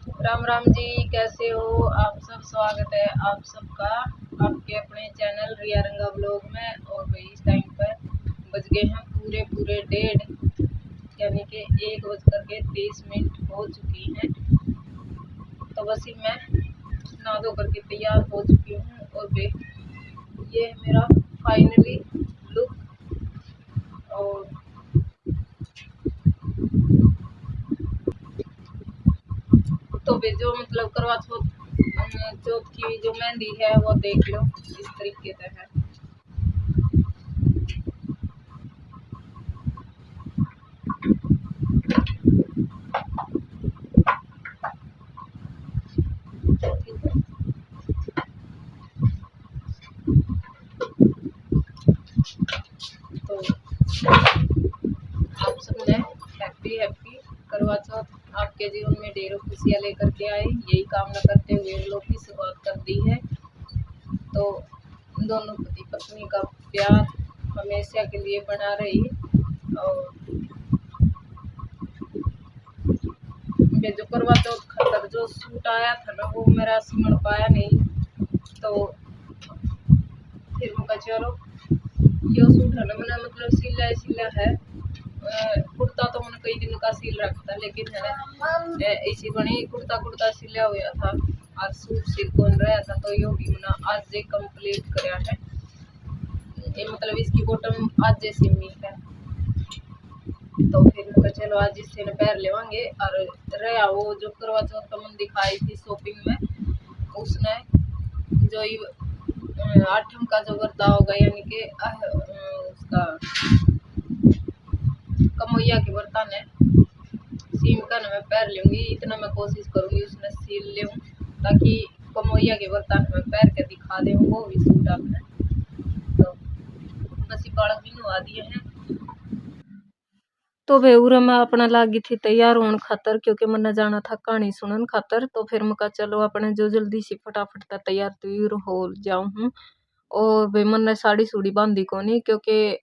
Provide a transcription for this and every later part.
राम राम जी, कैसे हो आप सब। स्वागत है आप सबका आपके अपने चैनल रिया रंगा ब्लॉग में। और भाई इस टाइम पर बज गए हैं पूरे 1:30, यानी कि 1:30 हो चुकी हैं। तो बस ही मैं नहा धो करके तैयार हो चुकी हूँ। और भाई ये है मेरा फाइनली लुक। और तो वे जो मतलब करवा चौथ की जो मेहंदी है वो देख लो इस तरीके से है। तो आप सबने हैप्पी हैप्पी करवा चौथ आपके जीवन में ढेरों खुशियाँ लेकर के आए, यही कामना करते हुए हम लोग की शुरुआत कर दी है। तो दोनों पति पत्नी का प्यार हमेशा के लिए बना रही। और मैं जो करवा चौथ खातर जो सूट आया था ना वो मेरा सिमड़ पाया नहीं। तो फिर मैं चलो यो सूट है ना मैंने मतलब सिला है। कुर्ता तो मैंने कई दिन का सिल रखा था, लेकिन है इसी बनी कुर्ता सिला हुआ था और सूट सिल कौन रहा था। तो यो भी मैंने आज से कंप्लीट कराया है। ये मतलब इसकी बॉटम आज से सिमी है। तो फिर मैं चलो आज इससे पैर लेवांगे। और रहा वो जो करवा चौथ का मन दिखाई थी शॉपिंग में, उसने जो 8 का जो बर्ता होगा, यानी कि उसका कमोइया के बर्तन है सीम का मैं पैर लूंगी। इतना मैं कोशिश करूंगी उसने सील ले, ताकि कमोइया के बर्तन में पैर के दिखा दे वो भी सूट आपने। तो बस बालक भी नुआ दिए हैं। तो वे उरे मैं अपना लागी थी तैयार होने खातर, क्योंकि मैंने जाना था कहानी सुनन खातर। तो फिर मैं चलो अपने जो जल्दी सी फटाफट तैयार तैयार हो जाऊं हूँ। और वे मैंने साड़ी सूड़ी बांधी को नहीं, क्योंकि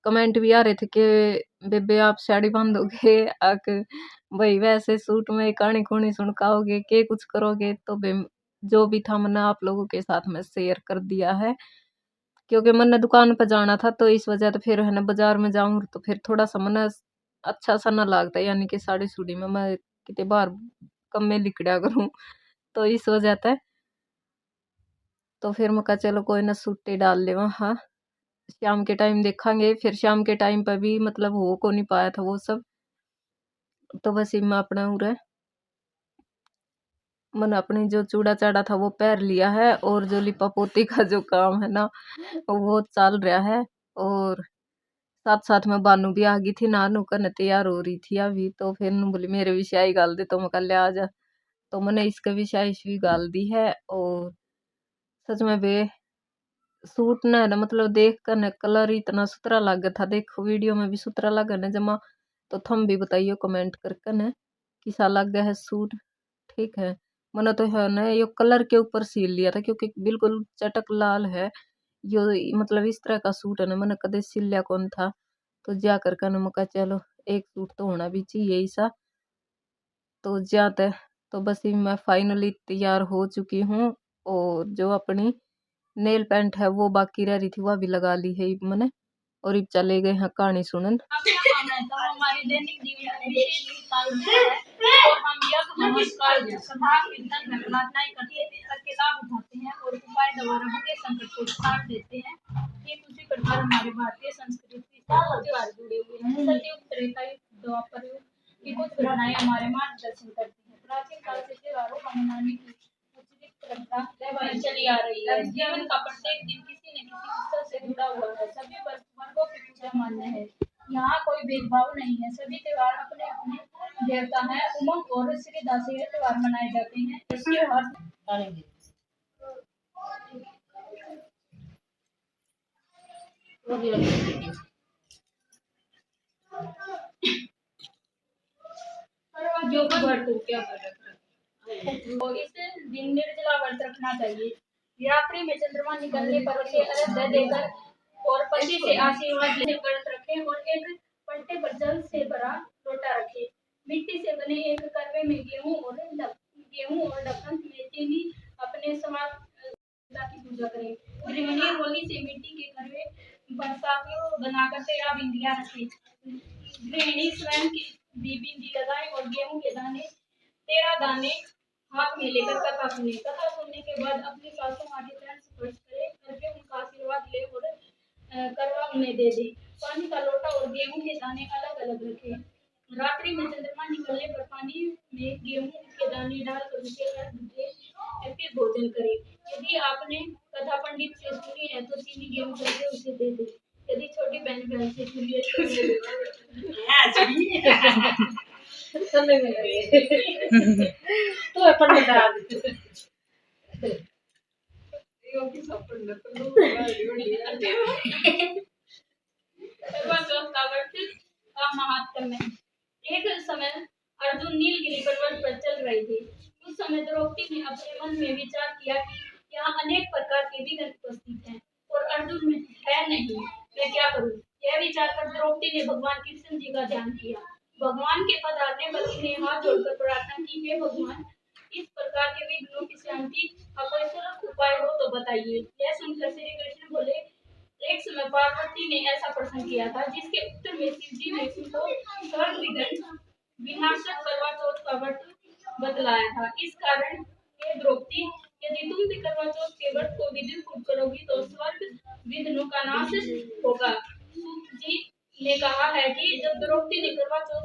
कमेंट भी आ रहे थे कि बेबे आप साड़ी बांधोगे आक भाई वैसे सूट में कहानी कहानी सुनकाओगे के कुछ करोगे। तो जो भी था मैंने आप लोगों के साथ में शेयर कर दिया है, क्योंकि मैंने दुकान पर जाना था। तो इस वजह तो फिर है ना बाजार में जाऊं तो फिर थोड़ा सा मैंने अच्छा सा ना लगता, यानी कि साड़ी सूड़ी में मैं कितने बार कम में लिकड़ा करूं। तो इस वजह से तो फिर मैं कहा चलो कोई ना सूटे डाल ले। हाँ शाम के टाइम देखेंगे। फिर शाम के टाइम पर भी मतलब हो को नहीं पाया था वो सब। तो बस मैं अपना उरे मैंने अपनी जो चूड़ा चाड़ा था वो पहन लिया है। और जो लिपा पोती का जो काम है ना वो चल रहा है। और साथ साथ में बानू भी आ गई थी, नानू करने तैयार हो रही थी अभी। तो फिर नू बोली मेरे भी स्याही गाल दे, तो मैं कल आ जा। तो मैंने इसका भी स्याही गाल दी है। और सच में बे सूट ना ना मतलब देख कर न कलर इतना सुथरा लगा था। देखो वीडियो में भी सुथरा लगा ना जमा। तो थम भी बताइयो कमेंट करके न किसा लग गया है सूट। ठीक है मैंने तो है ना ये कलर के ऊपर सील लिया था, क्योंकि बिल्कुल चटक लाल है यो। मतलब इस तरह का सूट है ना मैंने कदे सिलिया कौन था। तो जा करके न मका चलो एक सूट तो होना भी चाहिए ऐसा। तो जाते तो बस ही मैं फाइनली तैयार हो चुकी हूँ। और जो अपनी नेल पेंट है वो बाकी रह रही थी वह भी लगा ली है मैंने। और अब चले गए हैं कहानी सुनन। हमारे दैनिक जीवन और हम यज्ञ नमस्कार सदा कीर्तन में प्रार्थनाएं करके लाभ उठाते हैं और उपाय द्वारा बुरे संकट को उतार देते हैं। ठीक उसी प्रकार हमारे भारतीय संस्कृति से त्योहार जुड़े हुए हैं। सतयुग त्रेता युग द्वापर युग की कुछ घटनाएं हमारे मार्गदर्शन करती हैं। प्राचीन काल से त्योहारों का मनाने की परंपरा चली आ रही है। जीवन का प्रत्येक दिन किसी न किसी उत्सव से जुड़ा हुआ है। सभी वर्गों की पूजा मान्य है। यहाँ कोई भेदभाव नहीं है। सभी त्योहार अपने अपने देवता है। उमंग और श्रद्धा से ये त्योहार मनाए जाते हैं। इसके अर्थ जो क्या तो इस दिन निर्जला व्रत रखना चाहिए। रात्रि में चंद्रमा निकलने पर उसे अर्घ्य देकर और पति से आशीर्वाद लेकर व्रत रखें। और एक पलटे पर जल से भरा लोटा रखें। मिट्टी से बने एक करवे में गेहूं और सोनी से मिट्टी के घड़े बरसा के बनाकर 13 बिंदियां रखी। गृहिणी स्वयं की भी बिंदी लगाए और गेहूं के दाने 13 दाने हाथ में लेकर कथा सुने। कथा सुनने के बाद अपनी सासू माँ के चरण स्पर्श करे करके उनका आशीर्वाद ले और करवा उन्हें दे दे। पानी का लोटा और गेहूं के दाने अलग अलग रखे। रात्रि में चंद्रमा निकलने पर पानी में गेहूं के दाने डालकर उसे अर्घ दे फिर भोजन करे। यदि आपने कथा पंडित से सुनी है तो चीनी गेहूं करके उसे दे दे। यदि छोटी बहन से सुनी है तो पंडित का महात्म्य। एक समय अर्जुन नीलगिरी पर्वत पर चल रहे थे। उस समय द्रौपदी ने अपने मन में विचार किया कि यहाँ अनेक प्रकार के विघ्न उपस्थित हैं और अर्जुन में है नहीं, मैं क्या करूं? यह विचार कर द्रौपदी ने भगवान कृष्ण जी का ध्यान किया। भगवान के पधारने पर उन्हें हाथ जोड़कर प्रार्थना की, हे भगवान, इस प्रकार के विघ्नों की शांति का कोई सरल उपाय हो तो बताइए। यह सुनकर श्री कृष्ण बोले, एक समय पार्वती ने ऐसा प्रश्न किया था जिसके उत्तर में शिव जी ने उनको सर्व विघ्न विनाशक करवा चौथ का व्रत बतलाया था। इस कारण हे द्रौपदी, यदि तुम भी करवा चौथ के व्रत को विधि पूर्वक करोगी तो स्वर्ग विघ्नों का नाश होगा। सूत जी ने कहा है कि जब द्रौपदी ने करवा चौथ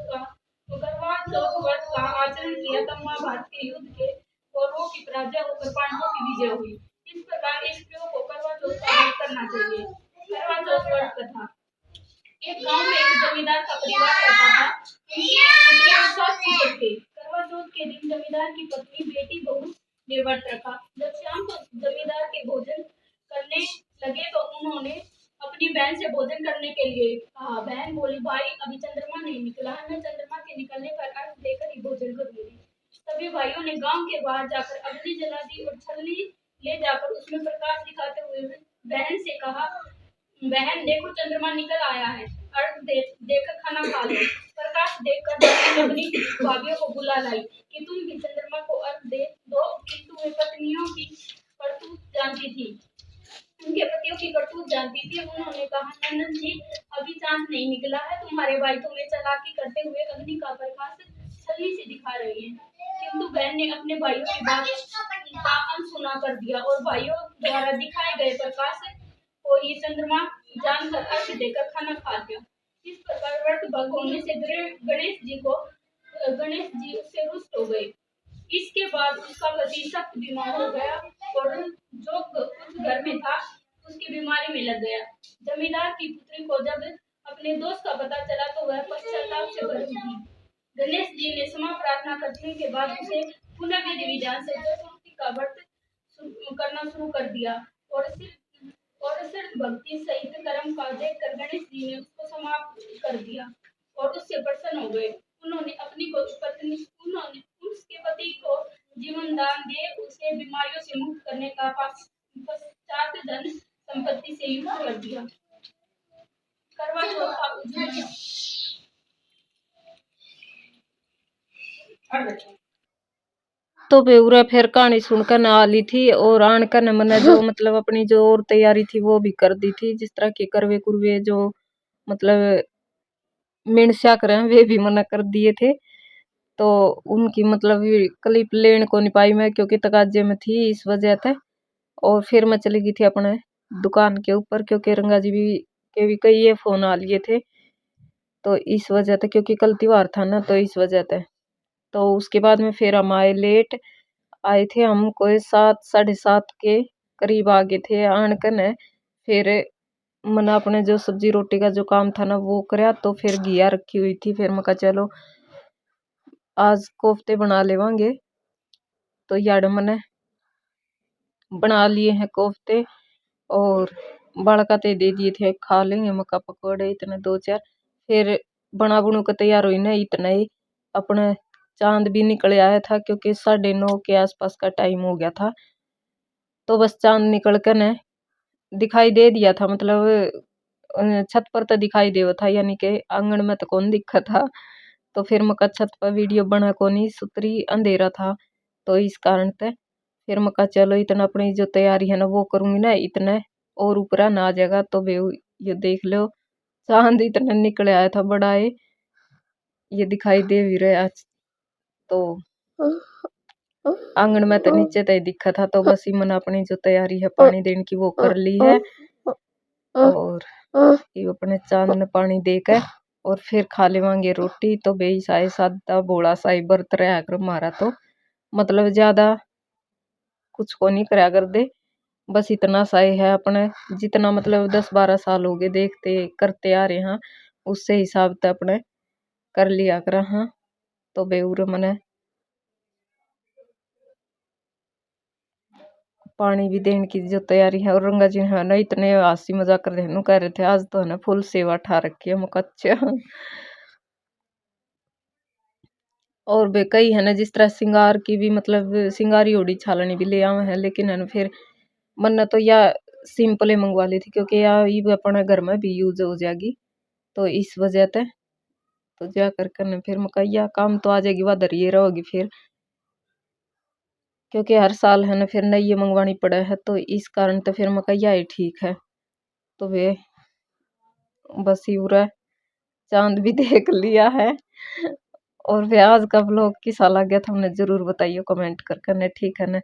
व्रत का आचरण किया तब महाभारत के युद्ध के कौरवों की पराजय होकर पांडवों की विजय हुई। इस प्रकार स्त्रियों को करवा चौथ का व्रत करना चाहिए। करवा चौथ व्रत कथा। एक गांव में एक जमींदार का परिवार रहता था। उनकी पुत्री और 7 पुत्र थे। करवा चौथ के दिन जमींदार की पत्नी बेटी बहू ने व्रत रखा। जब शाम को जमींदार के भोजन करने लगे तो उन्होंने अपनी बहन से भोजन करने के लिए कहा। बहन बोली, भाई अभी चंद्रमा नहीं निकला है, मैं चंद्रमा के निकलने पर अर्घ देकर ही भोजन करूंगी। सभी भाइयों ने गांव के बाहर जाकर अग्नि जला दी और छलनी ले जाकर उसमें प्रकाश दिखाते हुए बहन से कहा, बहन देखो चंद्रमा निकल आया है, अर्घ देकर खाना खा लो। प्रकाश देखकर बहन अपनी भाभियों को बुला लाई कि तुम भी चंद्रमा को अर्घ दे दो, किंतु वे पत्नियों की करतूत जानती थी। उनके पतियों की करतूत जानती थी। उन्होंने कहा, नंदन जी, अभी चांद नहीं निकला है, तुम्हारे भाई तुम्हें चालाकी करते हुए अग्नि का प्रकाश छलनी से दिखा रहे हैं। किंतु बहन ने अपने भाइयों की बात का अनसुना कर दिया और भाइयों द्वारा दिखाए गए प्रकाश को ही चंद्रमा जानकर अर्घ देकर खाना खा लिया। इस प्रकार व्रत भंग होने से गणेश जी उससे रुष्ट हो गए। इसके बाद उसका पति सख्त बीमार हो गया और जो उस घर में था उसकी बीमारी में लग गया। जमींदार की पुत्री को जब अपने दोस्त का पता चला तो वह पश्चाताप से भर उठी। गणेश जी ने क्षमा प्रार्थना करने के बाद उसे पुनः विधि विधान से चतुर्थी का व्रत करना शुरू कर दिया और सिर्फ भक्ति सहित कर्म का देखकर गणेश जी ने उसको समाप्त कर दिया और उससे प्रसन्न हो गए। उन्होंने उसके पति को जीवन दान दे उसे बीमारियों से मुक्त करने का पश्चात धन संपत्ति से युक्त कर दिया। करवा चौथ का उद्यापन। तो बेउरा फिर कहानी सुनकर न आली थी और आनकर न मैंने जो मतलब अपनी जो और तैयारी थी वो भी कर दी थी। जिस तरह के करवे कुरवे जो मतलब मिर्चा करें वे भी मना कर दिए थे। तो उनकी मतलब क्लिप लेने को नहीं पाई मैं क्योंकि तकाजे में थी इस वजह से। और फिर मैं चली गई थी अपने दुकान के ऊपर क्योंकि रंगा जी भी के भी कई ये फोन आ लिए थे। तो इस वजह से क्योंकि कल त्योहार था ना तो इस वजह से। तो उसके बाद में फिर हम आए लेट आए थे। हम कोई 7 साढ़े 7 के करीब आ गए थे। आन कर न फिर मैंने अपने जो सब्जी रोटी का जो काम था ना वो कराया। तो फिर घिया रखी हुई थी। फिर मैं कहा चलो आज कोफ्ते बना लेवांगे। तो यार मैंने बना लिए हैं कोफ्ते और बड़का ते दे दिए थे खा लेंगे मक्का पकौड़े इतने 2-4। फिर बना बुनू के तैयार हुई ना इतना ही अपने चांद भी निकल आया था क्योंकि 9:30 के आसपास का टाइम हो गया था। तो बस चांद निकल कर न दिखाई दे दिया था मतलब छत पर तो दिखाई देवा था यानी कि आंगन में तो कौन दिखा था। तो फिर मका छत पर वीडियो बना को नहीं सुतरी अंधेरा था तो इस कारण से फिर मका चलो इतना अपनी जो तैयारी है ना वो करूंगी ना इतने और ऊपर ना आ जाएगा। तो बे ये देख लो चांद इतना निकल आया था बड़ा ये दिखाई दे भी रहा आज। तो आंगन में तो नीचे तय दिखा था। तो बस ही मन अपनी जो तैयारी है पानी देने की वो कर ली है और ये अपने चांद ने पानी देकर और फिर खा लेवांगे रोटी। तो बेई साई सादा बोला साई बर्त रहा कर हमारा। तो मतलब ज्यादा कुछ को नहीं करा कर दे, बस इतना साई है अपने जितना मतलब 10-12 साल हो गए देखते करते आ रहे हैं उससे हिसाब से अपने कर लिया कर। हाँ तो बेउर मने पानी भी देने की जो तैयारी है। और रंगा जी है ना इतने हंसी मजाक कर रहे कह रहे थे आज तो है ना फुल सेवा ठा रखी है मुझे। अच्छा और बे कई है ना जिस तरह सिंगार की भी मतलब सिंगारी ओड़ी छालनी भी ले आवे है, लेकिन है ना फिर मन ने तो या सिंपल ही मंगवा ली थी क्योंकि या ये अपने घर में भी यूज हो जाएगी। तो इस वजह से तो जा करके ना फिर मकैया काम तो आ जाएगी वह धरिए रहोगी फिर, क्योंकि हर साल है ना फिर नई मंगवानी पड़े है। तो इस कारण तो फिर मकैया ही ठीक है। तो वे बस ही पूरा चांद भी देख लिया है। और वे आज का ब्लॉग किसा लग था हमने जरूर बताइए कमेंट करके ने, ठीक है ना।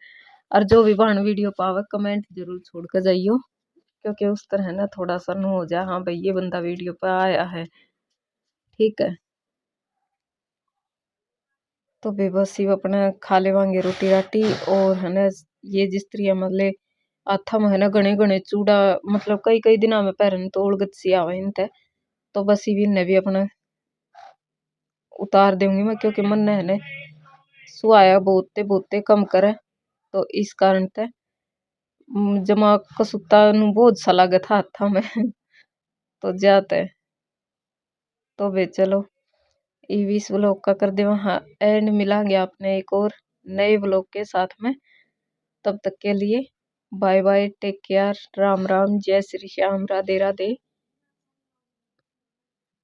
और जो भी बहन वीडियो पावे कमेंट जरूर छोड़ कर जाइयो, क्योंकि उस तरह ना थोड़ा सा नु हो जाए हाँ भाई ये बंदा वीडियो पे आया है, ठीक है। तो बेबस ही अपने खा लेवांगे रोटी राटी। और है ना ये जिस तरह मतलब आथा में है ना घने घने चूड़ा मतलब कई कई दिना में पैरन तो उड़गत सी आवे इनते। तो बस ही ने भी अपना उतार दूंगी मैं, क्योंकि मन है ना सुहाया बहुते बहुते कम करे। तो इस कारण ते जमा कसुता नु बहुत सा लागे था हाथा में तो जाते। तो वे चलो इस व्लॉग का कर दे वहाँ एंड, मिलांगे आपने एक और नए व्लॉग के साथ में। तब तक के लिए bye bye, take care, Ram Ram, जय श्री श्याम, राधे राधे।